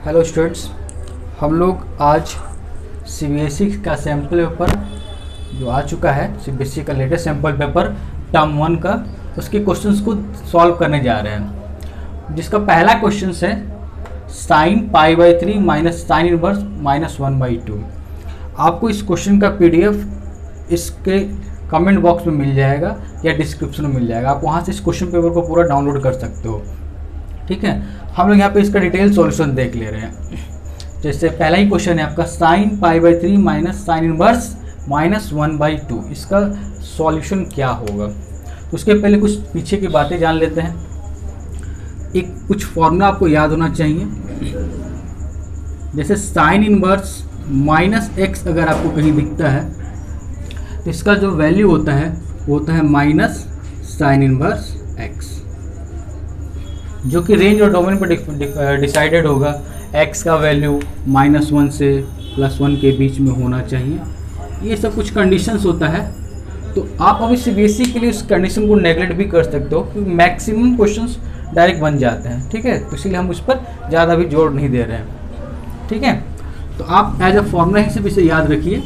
Hello students, हम लोग आज सीबीएसई का सैम्पल पेपर जो आ चुका है, सीबीएसई का लेटेस्ट सैम्पल पेपर टर्म 1 का, उसके क्वेश्चंस को सॉल्व करने जा रहे हैं। जिसका पहला क्वेश्चन है sine pi by 3 minus sine inverse minus 1/2। आपको इस क्वेश्चन का पीडीएफ इसके कमेंट बॉक्स में मिल जाएगा या डिस्क्रिप्शन में मिल जाएगा। आप वहाँ से इस क्वेश्चन पेपर को पूरा डाउनलोड कर सकते हो। ठीक है, हम लोग यहाँ पे इसका डिटेल सॉल्यूशन देख ले रहे हैं। जैसे पहला ही क्वेश्चन है आपका sine pi by 3 minus sine inverse minus 1/2। इसका सॉल्यूशन क्या होगा? तो उसके पहले कुछ पीछे की बातें जान लेते हैं। एक कुछ फॉर्मूला आपको याद होना चाहिए। जैसे साइन इनवर्स माइनस एक्स अगर आपको कहीं दिखता है तो इसका जो वैल्यू होता है वो होता है माइनस साइन इनवर्स एक्स, जो कि रेंज और डोमेन पर डिसाइडेड होगा। x का वैल्यू -1 से +1 के बीच में होना चाहिए। ये सब कुछ कंडीशंस होता है। तो आप अभी सीबीएसई के लिए उस कंडीशन को नेगलेक्ट भी कर सकते हो, क्योंकि मैक्सिमम क्वेश्चंस डायरेक्ट बन जाते हैं। ठीक है, तो इसलिए हम उस पर ज़्यादा भी जोर नहीं दे रहे हैं। ठीक है, तो आप एज अ फॉर्मूला ही सिर्फ इसे याद रखिए।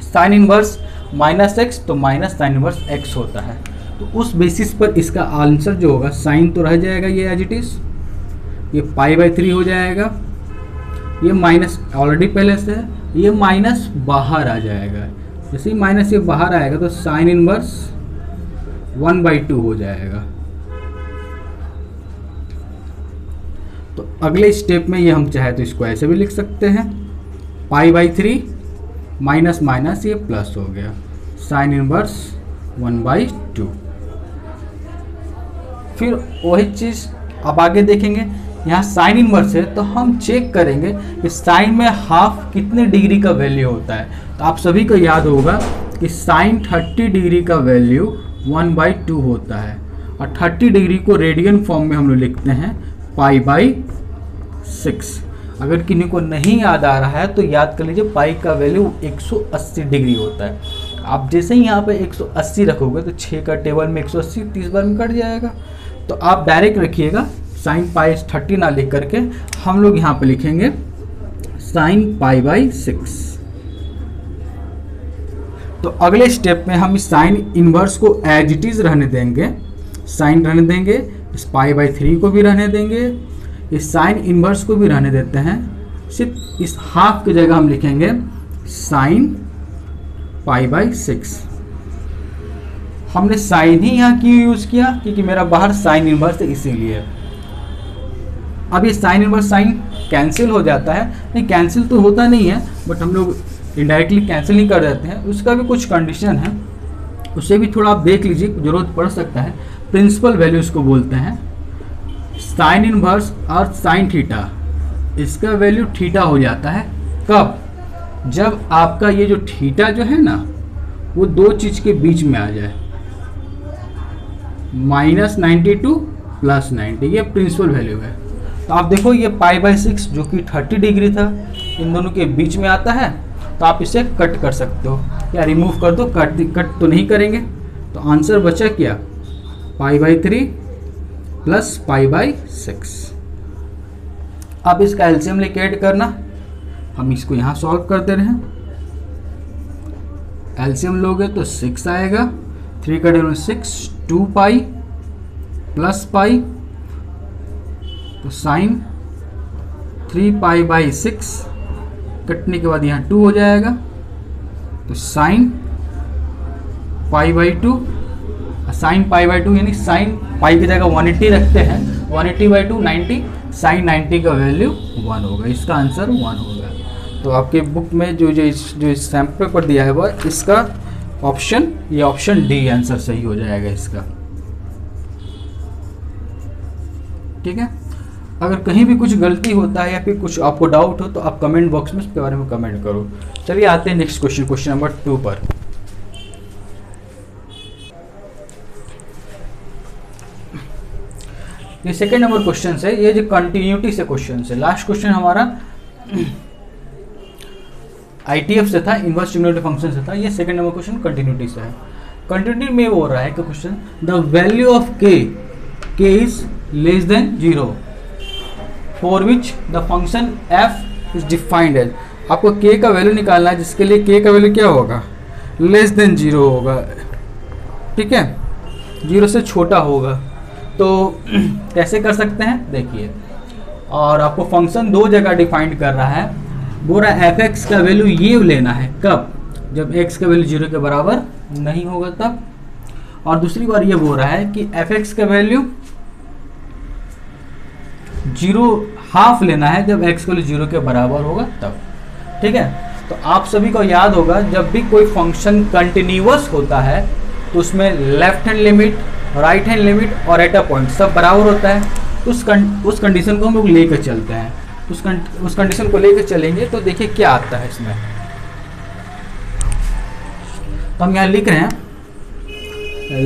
साइन इनवर्स माइनस एक्स तो माइनस साइन इनवर्स एक्स होता है। तो उस बेसिस पर इसका आंसर जो होगा, साइन तो रह जाएगा ये एज इट इज़, ये पाई बाई 3 हो जाएगा, ये माइनस ऑलरेडी पहले से है, ये माइनस बाहर आ जाएगा। जैसे ही माइनस ये बाहर आएगा तो साइन इनवर्स 1/2 हो जाएगा। तो अगले स्टेप में ये हम चाहे तो इसको ऐसे भी लिख सकते हैं, पाई बाई 3 माइनस माइनस ये प्लस हो गया, साइन इनवर्स 1/2। फिर वही चीज़ अब आगे देखेंगे। यहाँ साइन इनवर्स है तो हम चेक करेंगे कि साइन में हाफ कितने डिग्री का वैल्यू होता है। तो आप सभी को याद होगा कि साइन 30 डिग्री का वैल्यू 1/2 होता है, और 30 डिग्री को रेडियन फॉर्म में हम लोग लिखते हैं पाई बाई 6। अगर किन्हीं को नहीं याद आ रहा है तो याद कर लीजिए, पाई का वैल्यू 180 डिग्री होता है। आप जैसे ही यहाँ पे 180 रखोगे तो 6 का टेबल में 180 30 बार में कट जाएगा। तो आप डायरेक्ट रखिएगा, साइन पाई 30 ना लिख करके हम लोग यहाँ पे लिखेंगे साइन पाई बाई 6। तो अगले स्टेप में हम इस साइन इनवर्स को एज इट इज रहने देंगे, साइन रहने देंगे, इस पाई बाई 3 को भी रहने देंगे, इस साइन इनवर्स को भी रहने देते हैं। सिर्फ इस हाफ की जगह हम लिखेंगे साइन पाई बाई 6। हमने साइन ही यहाँ क्यों यूज़ किया? क्योंकि मेरा बाहर साइन इनवर्स है, इसीलिए। अब ये साइन इनवर्स साइन कैंसिल हो जाता है। नहीं, कैंसिल तो होता नहीं है, बट हम लोग इनडायरेक्टली कैंसिल ही कर देते हैं। उसका भी कुछ कंडीशन है, उसे भी थोड़ा आप देख लीजिए, जरूरत पड़ सकता है। प्रिंसिपल वैल्यूज को बोलते हैं। साइन इनवर्स और साइन थीटा, इसका वैल्यू थीटा हो जाता है कब? जब आपका ये जो थीटा जो है ना, वो दो चीज़ के बीच में आ जाए, -90 टू +90, ये प्रिंसिपल वैल्यू है। तो आप देखो, ये पाई बाई 6 जो कि 30 डिग्री था, इन दोनों के बीच में आता है। तो आप इसे कट कर सकते हो या रिमूव कर दो। कट तो नहीं करेंगे, तो आंसर बचा क्या? Pi by 3 plus pi by 6। अब इसका एलसीएम लेके ऐड करना, हम इसको यहाँ सॉल्व करते रहे। एलसीएम लोगे तो 6 आएगा, 3 का टेबल 6, 2 पाई प्लस पाई, तो साइन 3 पाई बाई 6 कटने के बाद यहाँ 2 हो जाएगा, तो sine pi by 2, sine pi by 2 यानी साइन पाई की जगह 180 रखते हैं, 180/2 90, साइन 90 का वैल्यू 1 होगा। इसका आंसर 1 होगा। तो आपके बुक में जो सैम्पल पेपर दिया है वह इसका ऑप्शन, ये ऑप्शन डी आंसर सही हो जाएगा इसका। ठीक है, अगर कहीं भी कुछ गलती होता है या फिर कुछ आपको डाउट हो तो आप कमेंट बॉक्स में उसके बारे में कमेंट करो। चलिए आते हैं नेक्स्ट क्वेश्चन, क्वेश्चन नंबर 2 पर। ये सेकेंड नंबर क्वेश्चन है, ये जो कंटिन्यूटी से क्वेश्चन है। लास्ट क्वेश्चन हमारा आईटीएफ से था, इनवर्स ट्रिग्नोमेट्रिक फंक्शन से था। ये सेकेंड नंबर क्वेश्चन कंटिन्यूटी से है। कंटिन्यूटी में वो हो रहा है कि question the value of K is less than 0 for which the function F is defined as. आपको के का वैल्यू निकालना है, जिसके लिए के का वैल्यू क्या होगा, लेस देन 0 होगा, ठीक है, 0 से छोटा होगा। तो कैसे कर सकते हैं देखिए, और आपको फंक्शन दो जगह डिफाइंड कर रहा है, बोल रहा है एफ एक्स का वैल्यू ये लेना है, कब, जब एक्स का वैल्यू 0 के बराबर नहीं होगा तब, और दूसरी बार ये बोल रहा है कि एफ एक्स का वैल्यू 0.5 लेना है जब एक्स का वैल्यू 0 के बराबर होगा तब, ठीक है। तो आप सभी को याद होगा जब भी कोई फंक्शन कंटिन्यूअस होता है तो उसमें left hand limit, right hand limit और एट अ पॉइंट सब बराबर होता है। उस कंडीशन को हम लोग लेकर चलते हैं, उस कंडीशन को लेकर चलेंगे तो देखिए क्या आता है इसमें। तो हम यहाँ लिख रहे हैं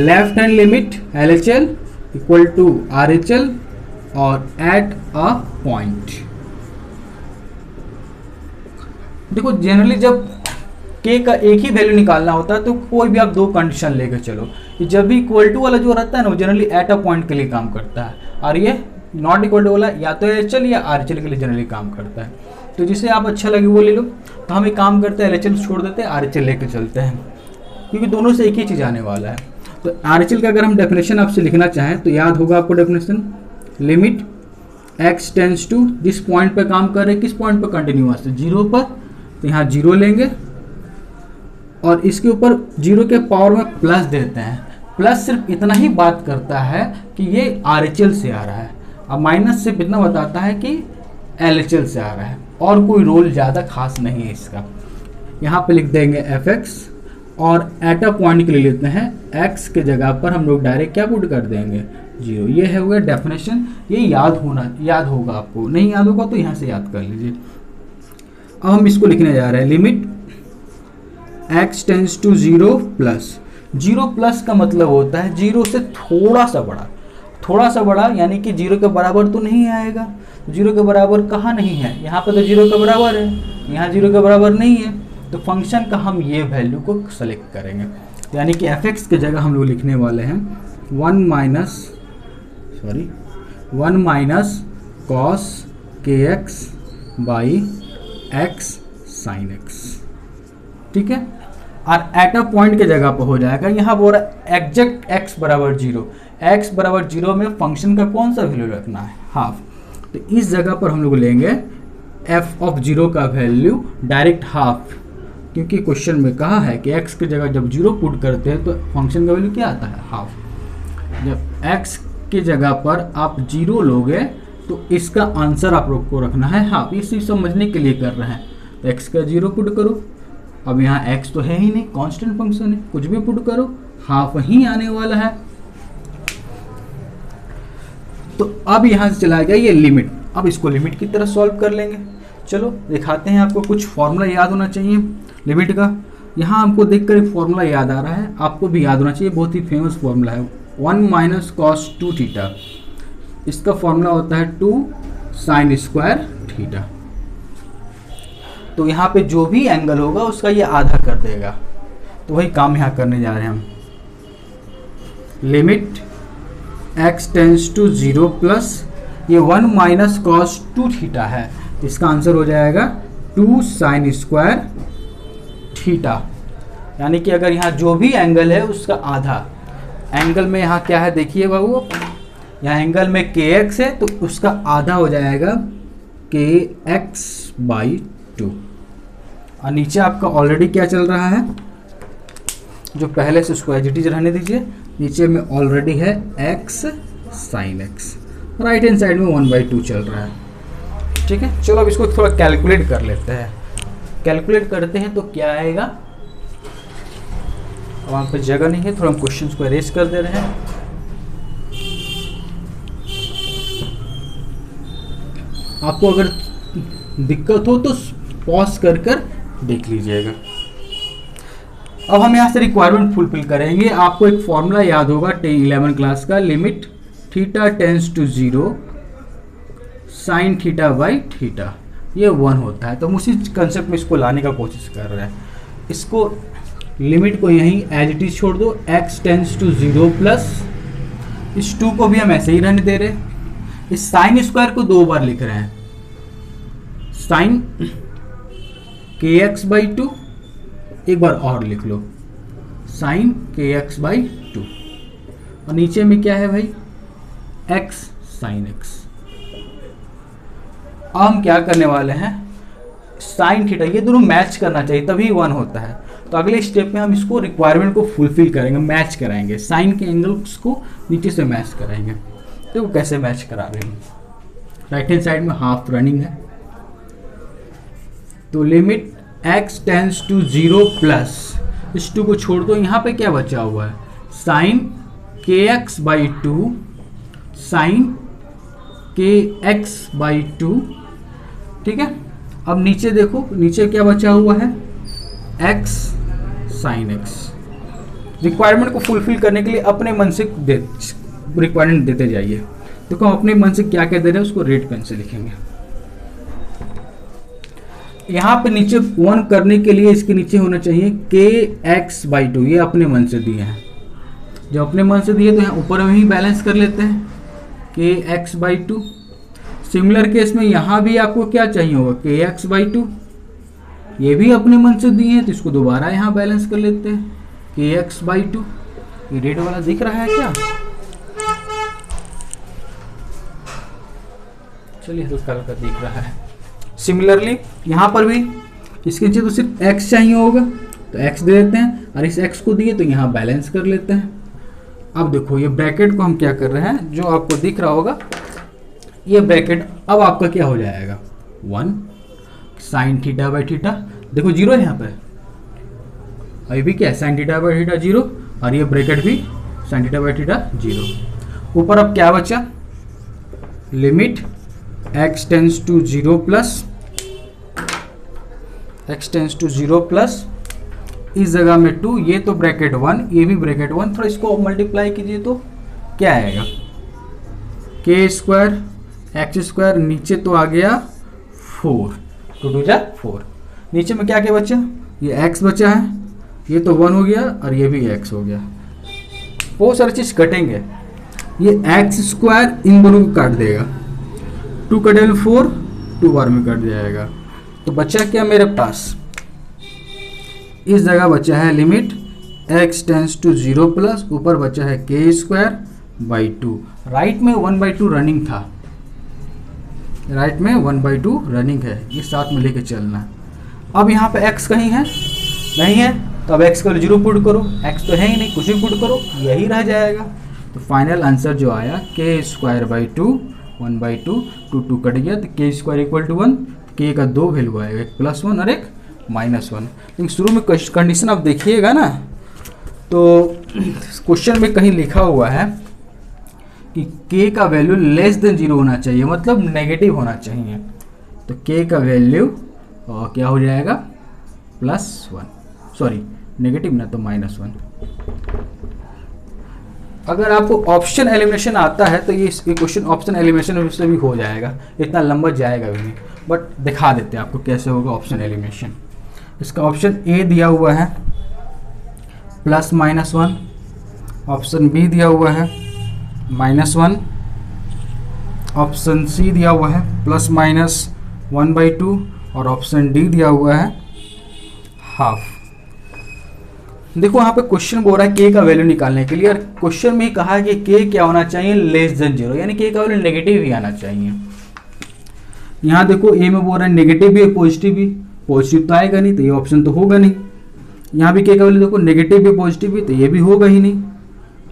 left hand limit LHL equal to RHL और एट अ पॉइंट। देखो जनरली जब के का एक ही वैल्यू निकालना होता है तो कोई भी आप दो कंडीशन लेकर चलो, जब भी इक्वल टू वाला जो रहता है ना वो जनरली एट अ पॉइंट के लिए काम करता है, और ये नॉट इक्वल टू वाला या तो LHL या RHL के लिए जनरली काम करता है। तो जिसे आप अच्छा लगे वो ले लो। तो हम एक काम करते हैं, LHL छोड़ देते हैं, RHL लेकर चलते हैं, क्योंकि दोनों से एक ही चीज़ आने वाला है। तो RHL का अगर हम डेफिनेशन आपसे लिखना चाहें तो याद होगा आपको definition, limit x tends to, जिस पॉइंट पर काम कर रहे हैं, किस पॉइंट पर, कंटिन्यूअस, 0 पर, तो यहाँ 0 लेंगे और इसके ऊपर 0 के पावर में प्लस देते हैं। प्लस सिर्फ इतना ही बात करता है कि ये RHL से आ रहा है, अब माइनस सिर्फ इतना बताता है कि LHL से आ रहा है, और कोई रोल ज़्यादा खास नहीं है इसका। यहाँ पे लिख देंगे fx और एट अ पॉइंट के लिए लेते हैं x के जगह पर हम लोग डायरेक्ट क्या पुट कर देंगे, 0। ये है हुआ डेफिनेशन, ये याद होगा आपको, नहीं याद होगा तो यहाँ से याद कर लीजिए। अब हम इसको लिखने जा रहे हैं, limit x tends to 0 plus, 0 plus का मतलब होता है 0 से थोड़ा सा बड़ा, थोड़ा सा बड़ा यानी कि 0 के बराबर तो नहीं आएगा। 0 के बराबर कहाँ नहीं है, यहाँ पर तो 0 के बराबर है, यहाँ 0 के बराबर नहीं है, तो फंक्शन का हम ये वैल्यू को सेलेक्ट करेंगे। यानी कि fx के जगह हम लोग लिखने वाले हैं 1 minus cos kx by x sine x, ठीक है। और एट अ पॉइंट के जगह पर हो जाएगा, यहाँ बोल रहा है एग्जैक्ट x बराबर 0, x बराबर 0 में फंक्शन का कौन सा वैल्यू रखना है, हाफ। तो इस जगह पर हम लोग लेंगे f ऑफ 0 का वैल्यू डायरेक्ट हाफ, क्योंकि क्वेश्चन में कहा है कि x की जगह जब 0 पुट करते हैं तो फंक्शन का वैल्यू क्या आता है, हाफ। जब x की जगह पर आप 0 लोगे तो इसका आंसर आप लोग को रखना है हाफ। ये सिर्फ समझने के लिए कर रहे हैं, तो x का 0 पुट करो, अब यहाँ x तो है ही नहीं, कांस्टेंट फंक्शन है, कुछ भी पुट करो हाफ ही आने वाला है। तो अब यहाँ से चला गया ये लिमिट, अब इसको लिमिट की तरह सॉल्व कर लेंगे। चलो दिखाते हैं, आपको कुछ फॉर्मूला याद होना चाहिए लिमिट का। यहाँ हमको देखकर एक फॉर्मूला याद आ रहा है, आपको भी याद होना चाहिए, बहुत ही फेमस फॉर्मूला है, 1 माइनस कॉस 2 थीटा। इसका फॉर्मूला होता है 2 साइन स्क्वायर थीटा। तो यहाँ पे जो भी एंगल होगा उसका ये आधा कर देगा, तो वही काम यहाँ करने जा रहे हैं हम। Limit x tends to 0 plus ये 1 माइनस कॉस 2 थीटा है, इसका आंसर हो जाएगा 2 साइन स्क्वायर थीटा। यानी कि अगर यहाँ जो भी एंगल है उसका आधा, एंगल में यहाँ क्या है देखिए बाबू, यहाँ एंगल में kx है तो उसका आधा हो जाएगा kx बाई 2। और नीचे आपका ऑलरेडी क्या चल रहा है, जो पहले से उसको एज इट इज रहने दीजिए, नीचे में ऑलरेडी है x sine x, right hand side में 1/2 चल रहा है, ठीक है। चलो अब इसको थोड़ा कैलकुलेट कर लेते हैं। कैलकुलेट करते हैं तो क्या आएगा, अब वहाँ पे जगह नहीं है, थोड़ा हम क्वेश्चंस को अरेंज कर दे रहे हैं। आपको अगर दिक्कत हो तो पॉज कर देख लीजिएगा। अब हम यहाँ से रिक्वायरमेंट फुलफिल करेंगे। आपको एक फॉर्मूला याद होगा 11 क्लास का, limit theta tends to 0 sine theta by theta, ये 1 होता है। तो हम उसी कंसेप्ट में इसको लाने का कोशिश कर रहे हैं। इसको लिमिट को यहीं एज इट इज छोड़ दो, x टेंस टू 0 प्लस, इस 2 को भी हम ऐसे ही रहने दे रहे हैं। इस साइन स्क्वायर को 2 बार लिख रहे हैं, साइन kx/2, एक बार और लिख लो साइन kx/2, और नीचे में क्या है भाई x साइन x। अब हम क्या करने वाले हैं, साइन थीटा ये दोनों मैच करना चाहिए तभी 1 होता है। तो अगले स्टेप में हम इसको रिक्वायरमेंट को फुलफिल करेंगे, मैच कराएंगे, साइन के एंगल्स को नीचे से मैच कराएंगे। तो वो कैसे मैच करा रहे हैं, राइट हैंड साइड में हाफ रनिंग है, तो limit x tends to 0 plus इस 2 को छोड़ दो, यहाँ पे क्या बचा हुआ है साइन kx/2 साइन kx/2, ठीक है। अब नीचे देखो, नीचे क्या बचा हुआ है x साइन x। रिक्वायरमेंट को फुलफिल करने के लिए अपने मन से रिक्वायरमेंट देते जाइए। देखो हम अपने मन से क्या क्या दे रहे हैं उसको रेड पेन से लिखेंगे। यहाँ पे नीचे 1 करने के लिए इसके नीचे होना चाहिए kx/2, ये अपने मन से दिए हैं। जब अपने मन से दिए तो यहाँ ऊपर में ही बैलेंस कर लेते हैं kx/2। सिमिलर केस में यहाँ भी आपको क्या चाहिए होगा kx/2, ये भी अपने मन से दिए हैं तो इसको दोबारा यहाँ बैलेंस कर लेते हैं kx/2। ये रेड वाला दिख रहा है क्या, चलिए हल्का हल्का दिख रहा है। सिमिलरली यहाँ पर भी इसके नीचे तो सिर्फ x चाहिए होगा तो x दे देते हैं, और इस x को दिए तो यहाँ बैलेंस कर लेते हैं। अब देखो ये ब्रैकेट को हम क्या कर रहे हैं, जो आपको दिख रहा होगा ये ब्रैकेट अब आपका क्या हो जाएगा 1 साइन θ/θ, देखो 0 है यहाँ पे, अभी भी क्या है साइन θ/θ 0, और ये ब्रैकेट भी साइन θ/θ 0। ऊपर अब क्या बचा, limit x tends to 0 plus x tends to 0 plus इस जगह में 2, ये तो ब्रैकेट 1, ये भी ब्रैकेट 1, थोड़ा इसको मल्टीप्लाई कीजिए तो क्या आएगा k² x², नीचे तो आ गया 4, 2 2 जा 4, नीचे में क्या क्या बचा, ये x बचा है, ये तो 1 हो गया और ये भी x हो गया। बहुत सारी चीज़ कटेंगे, ये x² इन दोनों को काट देगा, 2 का डेल 4 2 बार में कट जाएगा। तो बचा क्या मेरे पास, इस जगह बचा है limit x tends to 0 plus, ऊपर बचा है k²/2। राइट में 1/2 रनिंग था, राइट में 1/2 रनिंग है, ये साथ में लेके चलना है। अब यहाँ पे x कहीं है नहीं है, तो अब x को 0 पुट करो, x तो है ही नहीं, कुछ भी पुट करो यही रह जाएगा। तो फाइनल आंसर जो आया k²/2 1/2, 2 2 कट गया तो k² = 1, k का 2 वैल्यू आएगा, एक +1 और एक -1। लेकिन शुरू में कंडीशन आप देखिएगा ना, तो क्वेश्चन में कहीं लिखा हुआ है कि k का वैल्यू <0 होना चाहिए, मतलब नेगेटिव होना चाहिए। तो k का वैल्यू क्या हो जाएगा +1, सॉरी नेगेटिव ना तो -1। अगर आपको ऑप्शन एलिमिनेशन आता है तो ये क्वेश्चन ऑप्शन एलिमिनेशन से भी हो जाएगा, इतना लंबा जाएगा भी नहीं, बट दिखा देते हैं आपको कैसे होगा ऑप्शन एलिमिनेशन। इसका ऑप्शन ए दिया हुआ है +-1, ऑप्शन बी दिया हुआ है -1, ऑप्शन सी दिया हुआ है +-1/2, और ऑप्शन डी दिया हुआ है हाफ। देखो यहाँ पे क्वेश्चन बोल रहा है k का वैल्यू निकालने के लिए, और क्वेश्चन में ही कहा है कि k क्या होना चाहिए <0, यानी k का वैल्यू नेगेटिव ही आना चाहिए। यहाँ देखो ए में बोल रहा है नेगेटिव भी है पॉजिटिव भी, पॉजिटिव तो आएगा नहीं तो ये ऑप्शन तो होगा नहीं। यहाँ भी k का वैल्यू देखो नेगेटिव भी पॉजिटिव भी, तो ये भी होगा ही नहीं।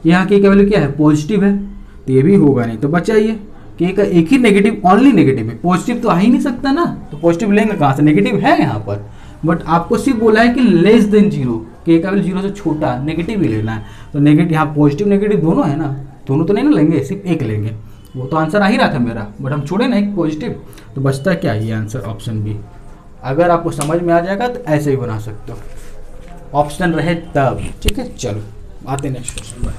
यहाँ k का वैल्यू क्या है पॉजिटिव है, तो ये भी होगा नहीं। तो बचा ये k का एक ही नेगेटिव, ओनली नेगेटिव है, पॉजिटिव तो आ ही नहीं सकता ना, तो पॉजिटिव लेंगे कहाँ से, नेगेटिव है यहाँ पर, बट आपको सिर्फ बोला है कि <0, k का वैल्यू 0 से छोटा नेगेटिव ही लेना है। तो नेगेटिव यहाँ पॉजिटिव नेगेटिव दोनों है ना, दोनों तो नहीं ना लेंगे, सिर्फ एक लेंगे, वो तो आंसर आ ही रहा था मेरा, बट हम छोड़े ना एक पॉजिटिव, तो बचता क्या ये आंसर ऑप्शन बी। अगर आपको समझ में आ जाएगा तो ऐसे ही बना सकते हो, ऑप्शन रहे तब। ठीक है, चलो आते नेक्स्ट क्वेश्चन पर।